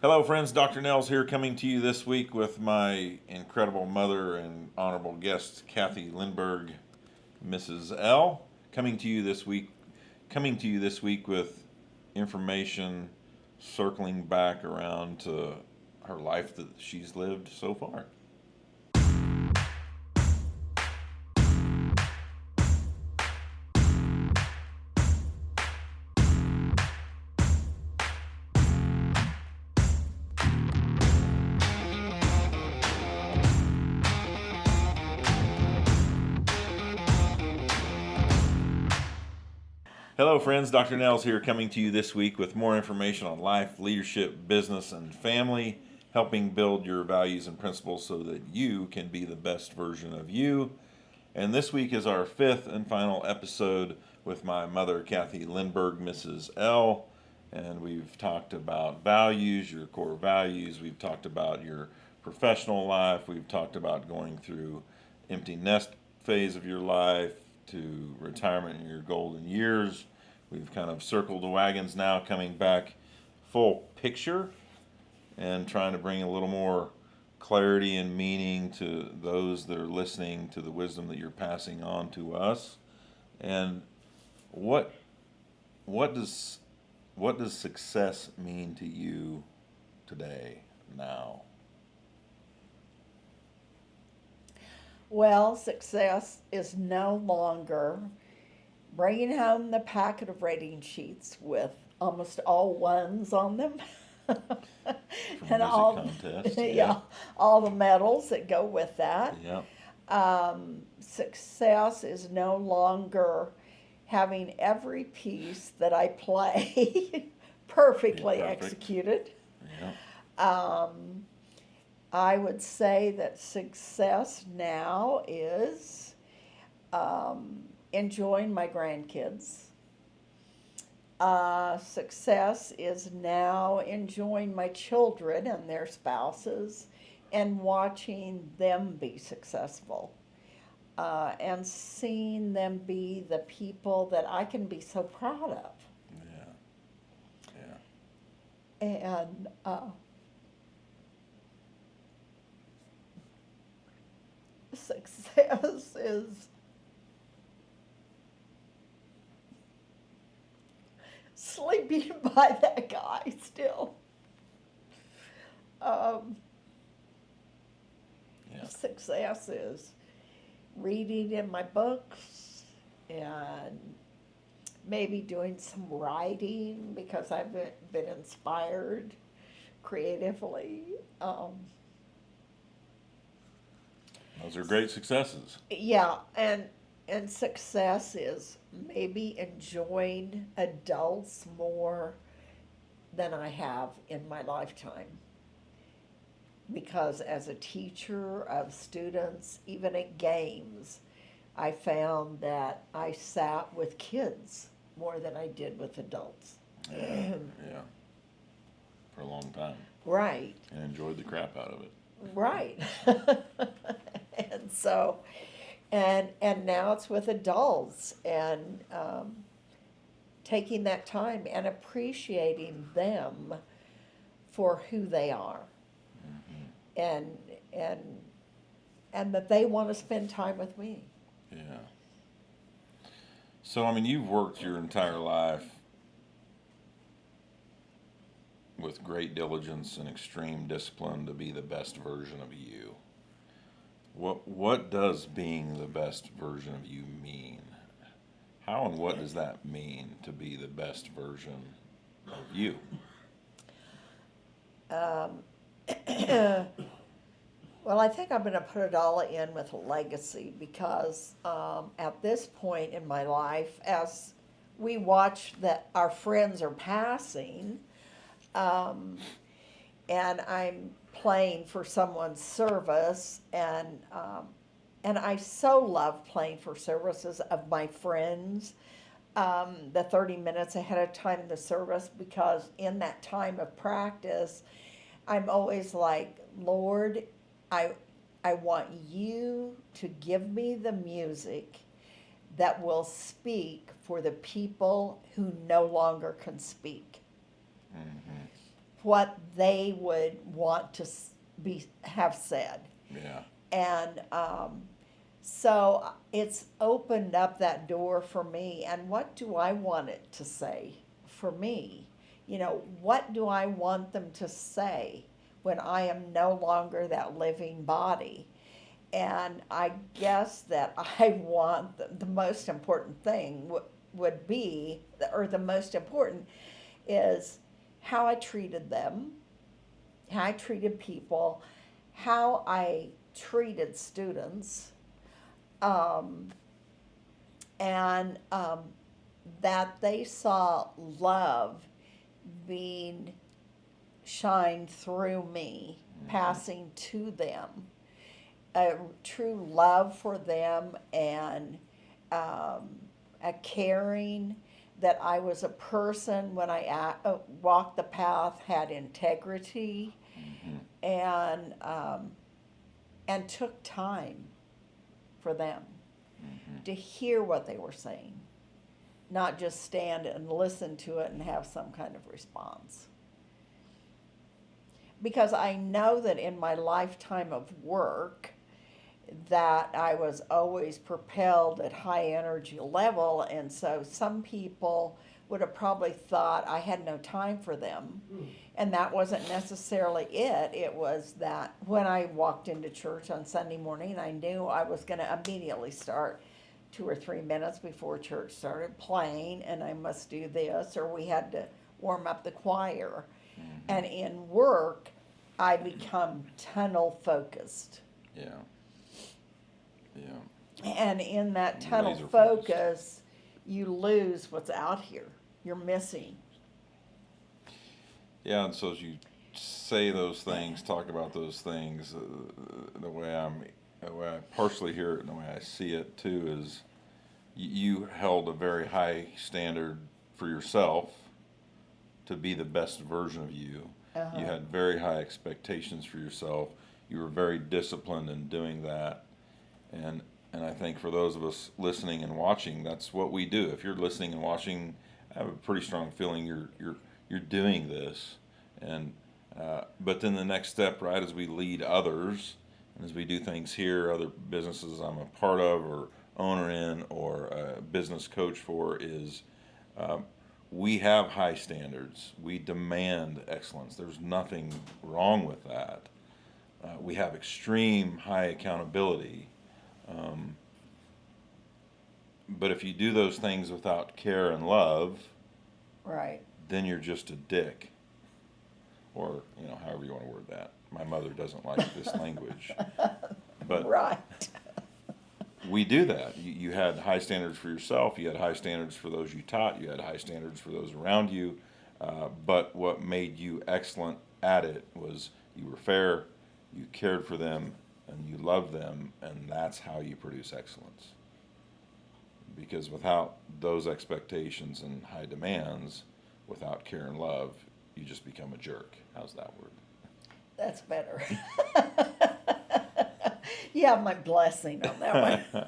Hello, friends. Dr. Nels here, coming to you this week with my incredible mother and honorable guest, Kathy Lindberg, Mrs. L. Coming to you this week with information circling back around to her life that she's lived so far. Hello, friends. Dr. Nels here, coming to you this week with more information on life, leadership, business, and family, helping build your values and principles so that you can be the best version of you. And this week is our fifth and final episode with my mother, Kathy Lindberg, Mrs. L. And we've talked about values, your core values. We've talked about your professional life. We've talked about going through empty nest phase of your life to retirement in your golden years. We've kind of circled the wagons now, coming back full picture and trying to bring a little more clarity and meaning to those that are listening to the wisdom that you're passing on to us. And what what does what does success mean to you today, now? Well, success is no longer bringing home the packet of rating sheets with almost all ones on them. From And music all, contest, yeah, all the medals that go with that. yeah, Success is no longer having every piece that I play be perfectly perfect, executed. yeah, Um, I would say that success now is enjoying my grandkids. Success is now enjoying my children and their spouses and watching them be successful, and seeing them be the people that I can be so proud of. yeah, yeah. And success is sleeping by that guy still. Um, Yeah. Success is reading in my books and maybe doing some writing because I've been inspired creatively. Those are great successes. Yeah, and success is maybe enjoying adults more than I have in my lifetime. Because as a teacher of students, even at games, I found that I sat with kids more than I did with adults. Yeah, yeah, for a long time, Right, and enjoyed the crap out of it. right. And so, and now it's with adults, and taking that time and appreciating them for who they are, Hmm. and and and that they want to spend time with me. Yeah. So, I mean, you've worked your entire life with great diligence and extreme discipline to be the best version of you. What does being the best version of you mean? How and what does that mean to be the best version of you? Um, well, I think I'm going to put it all in with legacy because at this point in my life, as we watch that our friends are passing, um, and I'm playing for someone's service, and I so love playing for services of my friends. The 30 minutes ahead of time in the service, because in that time of practice, I'm always like, Lord, I I want you to give me the music that will speak for the people who no longer can speak. Hmm. what they would want to have said. Yeah. And so it's opened up that door for me. And what do I want it to say for me? You know, what do I want them to say when I am no longer that living body? And I guess that I want the most important thing would be, or the most important is how I treated them, how I treated people, how I treated students, um, and that they saw love being shined through me, passing to them, a true love for them, and a caring, that I was a person when I walked the path, had integrity, and took time for them to hear what they were saying, not just stand and listen to it and have some kind of response. Because I know that in my lifetime of work, that I was always propelled at high energy level, and so some people would have probably thought I had no time for them. And that wasn't necessarily it. It was that when I walked into church on Sunday morning, I knew I was going to immediately start 2 or 3 minutes before church started playing, and I must do this, or we had to warm up the choir. And in work, I become tunnel focused. Yeah. Yeah. And in that tunnel Laser focus, you lose what's out here. You're missing. Yeah, and so as you say those things, talk about those things, the way I partially hear it and the way I see it too is you held a very high standard for yourself to be the best version of you. Uh-huh. You had very high expectations for yourself. You were very disciplined in doing that. And I think for those of us listening and watching, that's what we do. If you're listening and watching, I have a pretty strong feeling you're doing this. And but then the next step, right, as we lead others and as we do things here, other businesses I'm a part of or owner in or a business coach for, is we have high standards. We demand excellence. There's nothing wrong with that. We have extreme high accountability. But if you do those things without care and love, Right. then you're just a dick. Or, however you want to word that. My mother doesn't like this language. But Right. we do that. You had high standards for yourself. You had high standards for those you taught. You had high standards for those around you. But what made you excellent at it was you were fair, you cared for them, and you loved them, and that's how you produce excellence. Because without those expectations and high demands, without care and love, you just become a jerk. How's that word? That's better. You have my blessing on that one.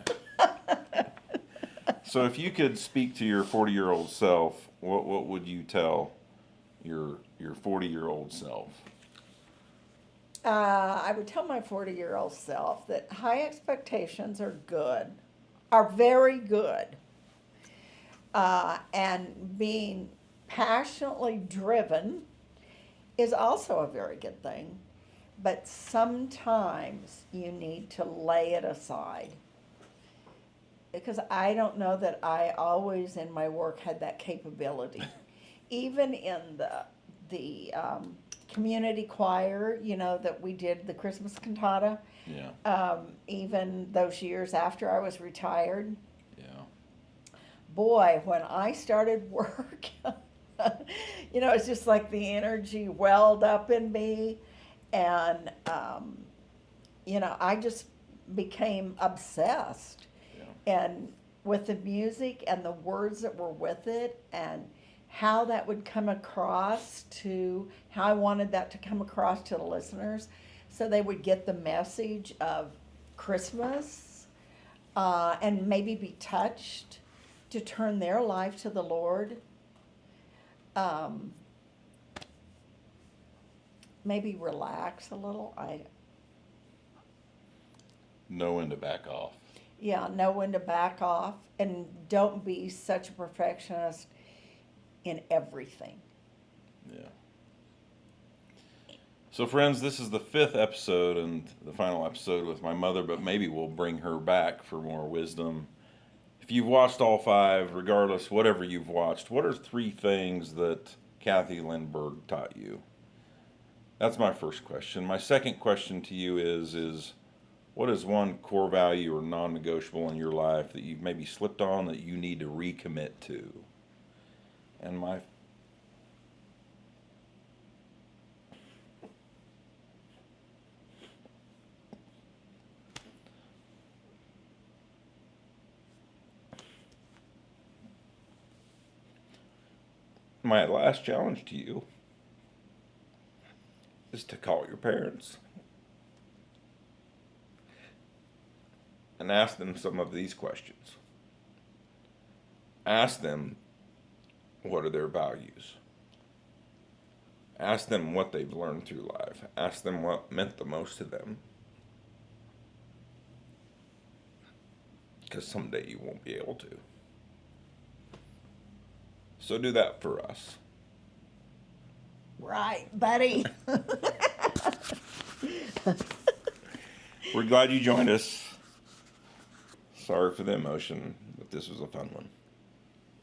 So if you could speak to your 40-year-old self, what would you tell your 40-year-old self? I would tell my 40-year-old self that high expectations are good, are very good. And being passionately driven is also a very good thing. But sometimes you need to lay it aside. Because I don't know that I always in my work had that capability. Even in the community choir, that we did the Christmas cantata. Yeah. Even those years after I was retired. Yeah. Boy, when I started work, it's just like the energy welled up in me. And, I just became obsessed. Yeah. And with the music and the words that were with it, and how that would come across how I wanted that to come across to the listeners, so they would get the message of Christmas, and maybe be touched to turn their life to the Lord. maybe relax a little. Know when to back off. Yeah, know when to back off and don't be such a perfectionist in everything. Yeah. So, friends, this is the 5th episode and the final episode with my mother, but maybe we'll bring her back for more wisdom. If you've watched all 5, regardless, whatever you've watched, what are 3 things that Kathy Lindberg taught you? That's my first question. My second question to you is what is one core value or non-negotiable in your life that you've maybe slipped on that you need to recommit to? And my last challenge to you is to call your parents and ask them some of these questions. Ask them what are their values. Ask them what they've learned through life. Ask them what meant the most to them. Because someday you won't be able to. So do that for us. Right, buddy. We're glad you joined us. Sorry for the emotion, but this was a fun one.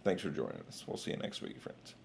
Thanks for joining us. We'll see you next week, friends.